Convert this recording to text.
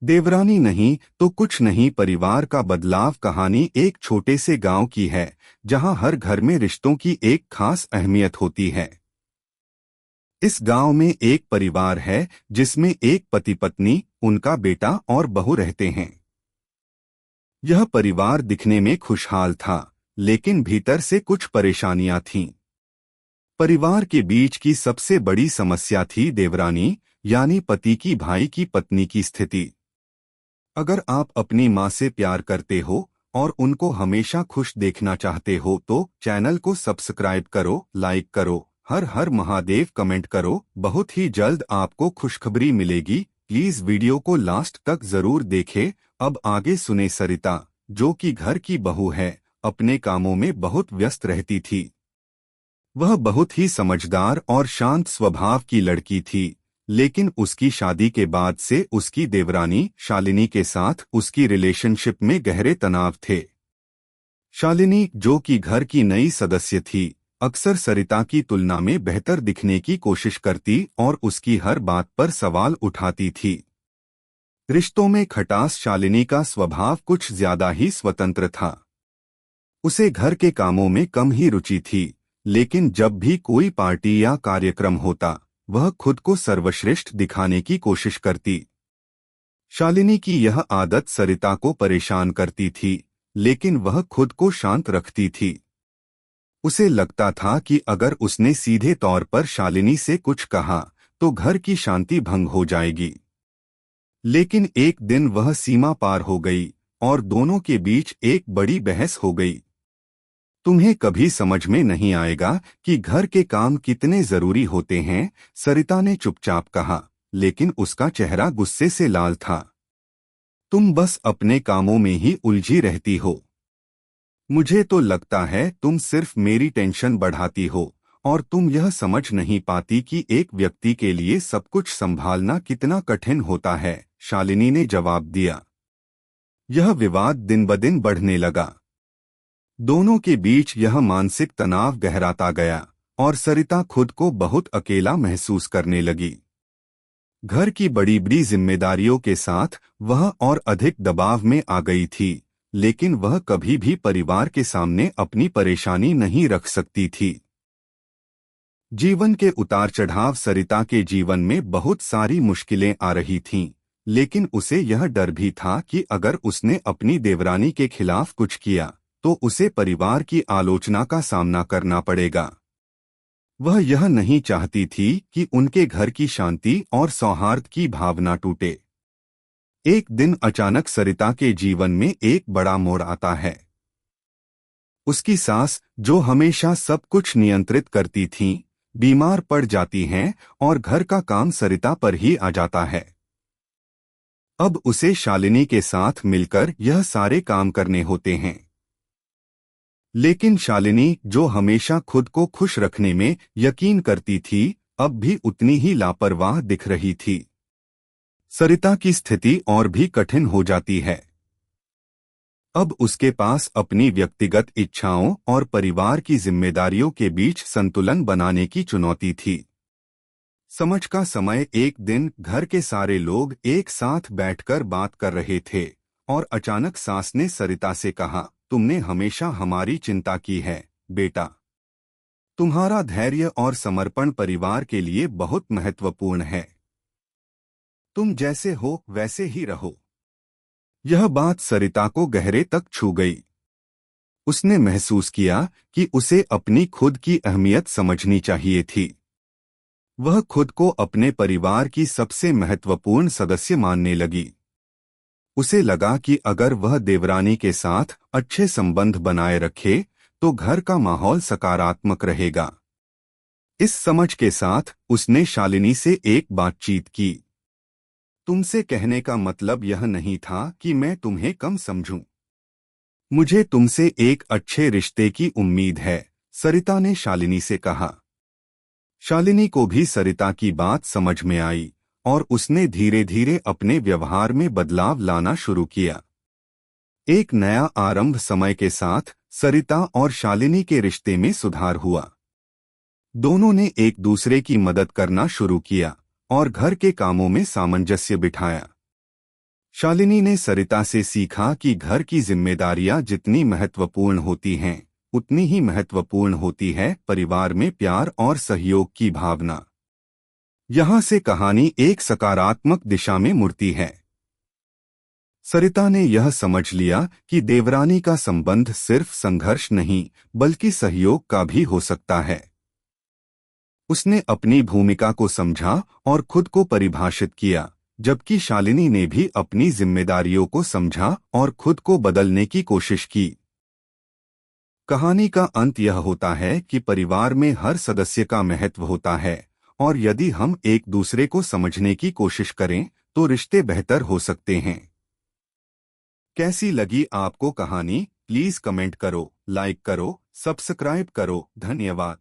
देवरानी नहीं तो कुछ नहीं परिवार का बदलाव कहानी एक छोटे से गांव की है जहां हर घर में रिश्तों की एक खास अहमियत होती है। इस गांव में एक परिवार है जिसमें एक पति पत्नी, उनका बेटा और बहू रहते हैं। यह परिवार दिखने में खुशहाल था, लेकिन भीतर से कुछ परेशानियां थीं। परिवार के बीच की सबसे बड़ी समस्या थी देवरानी, यानी पति की भाई की पत्नी की स्थिति। अगर आप अपनी माँ से प्यार करते हो और उनको हमेशा खुश देखना चाहते हो तो चैनल को सब्सक्राइब करो, लाइक करो, हर हर महादेव कमेंट करो। बहुत ही जल्द आपको खुशखबरी मिलेगी। प्लीज वीडियो को लास्ट तक जरूर देखें। अब आगे सुने। सरिता, जो कि घर की बहू है, अपने कामों में बहुत व्यस्त रहती थी। वह बहुत ही समझदार और शांत स्वभाव की लड़की थी, लेकिन उसकी शादी के बाद से उसकी देवरानी शालिनी के साथ उसकी रिलेशनशिप में गहरे तनाव थे। शालिनी, जो कि घर की नई सदस्य थी, अक्सर सरिता की तुलना में बेहतर दिखने की कोशिश करती और उसकी हर बात पर सवाल उठाती थी। रिश्तों में खटास। शालिनी का स्वभाव कुछ ज्यादा ही स्वतंत्र था। उसे घर के कामों में कम ही रुचि थी, लेकिन जब भी कोई पार्टी या कार्यक्रम होता, वह खुद को सर्वश्रेष्ठ दिखाने की कोशिश करती। शालिनी की यह आदत सरिता को परेशान करती थी, लेकिन वह खुद को शांत रखती थी। उसे लगता था कि अगर उसने सीधे तौर पर शालिनी से कुछ कहा तो घर की शांति भंग हो जाएगी। लेकिन एक दिन वह सीमा पार हो गई और दोनों के बीच एक बड़ी बहस हो गई। तुम्हें कभी समझ में नहीं आएगा कि घर के काम कितने जरूरी होते हैं, सरिता ने चुपचाप कहा, लेकिन उसका चेहरा गुस्से से लाल था। तुम बस अपने कामों में ही उलझी रहती हो। मुझे तो लगता है तुम सिर्फ मेरी टेंशन बढ़ाती हो और तुम यह समझ नहीं पाती कि एक व्यक्ति के लिए सब कुछ संभालना कितना कठिन होता है, शालिनी ने जवाब दिया। यह विवाद दिन ब दिन बढ़ने लगा। दोनों के बीच यह मानसिक तनाव गहराता गया और सरिता खुद को बहुत अकेला महसूस करने लगी। घर की बड़ी बड़ी जिम्मेदारियों के साथ वह और अधिक दबाव में आ गई थी, लेकिन वह कभी भी परिवार के सामने अपनी परेशानी नहीं रख सकती थी। जीवन के उतार चढ़ाव। सरिता के जीवन में बहुत सारी मुश्किलें आ रही थीं, लेकिन उसे यह डर भी था कि अगर उसने अपनी देवरानी के खिलाफ कुछ किया तो उसे परिवार की आलोचना का सामना करना पड़ेगा। वह यह नहीं चाहती थी कि उनके घर की शांति और सौहार्द की भावना टूटे। एक दिन अचानक सरिता के जीवन में एक बड़ा मोड़ आता है। उसकी सास, जो हमेशा सब कुछ नियंत्रित करती थीं, बीमार पड़ जाती हैं और घर का काम सरिता पर ही आ जाता है। अब उसे शालिनी के साथ मिलकर यह सारे काम करने होते हैं। लेकिन शालिनी, जो हमेशा खुद को खुश रखने में यकीन करती थी, अब भी उतनी ही लापरवाह दिख रही थी। सरिता की स्थिति और भी कठिन हो जाती है। अब उसके पास अपनी व्यक्तिगत इच्छाओं और परिवार की जिम्मेदारियों के बीच संतुलन बनाने की चुनौती थी। समझ का समय। एक दिन घर के सारे लोग एक साथ बैठकर बात कर रहे थे और अचानक सास ने सरिता से कहा, तुमने हमेशा हमारी चिंता की है, बेटा। तुम्हारा धैर्य और समर्पण परिवार के लिए बहुत महत्वपूर्ण है। तुम जैसे हो वैसे ही रहो। यह बात सरिता को गहरे तक छू गई। उसने महसूस किया कि उसे अपनी खुद की अहमियत समझनी चाहिए थी। वह खुद को अपने परिवार की सबसे महत्वपूर्ण सदस्य मानने लगी। उसे लगा कि अगर वह देवरानी के साथ अच्छे संबंध बनाए रखे तो घर का माहौल सकारात्मक रहेगा। इस समझ के साथ उसने शालिनी से एक बातचीत की। तुमसे कहने का मतलब यह नहीं था कि मैं तुम्हें कम समझूं। मुझे तुमसे एक अच्छे रिश्ते की उम्मीद है, सरिता ने शालिनी से कहा। शालिनी को भी सरिता की बात समझ में आई और उसने धीरे धीरे अपने व्यवहार में बदलाव लाना शुरू किया। एक नया आरंभ। समय के साथ सरिता और शालिनी के रिश्ते में सुधार हुआ। दोनों ने एक दूसरे की मदद करना शुरू किया और घर के कामों में सामंजस्य बिठाया। शालिनी ने सरिता से सीखा कि घर की जिम्मेदारियां जितनी महत्वपूर्ण होती हैं, उतनी ही महत्वपूर्ण होती है परिवार में प्यार और सहयोग की भावना। यहाँ से कहानी एक सकारात्मक दिशा में मुड़ती है। सरिता ने यह समझ लिया कि देवरानी का संबंध सिर्फ संघर्ष नहीं, बल्कि सहयोग का भी हो सकता है। उसने अपनी भूमिका को समझा और खुद को परिभाषित किया, जबकि शालिनी ने भी अपनी जिम्मेदारियों को समझा और खुद को बदलने की कोशिश की। कहानी का अंत यह होता है कि परिवार में हर सदस्य का महत्व होता है, और यदि हम एक दूसरे को समझने की कोशिश करें तो रिश्ते बेहतर हो सकते हैं। कैसी लगी आपको कहानी? प्लीज कमेंट करो, लाइक करो, सब्सक्राइब करो। धन्यवाद।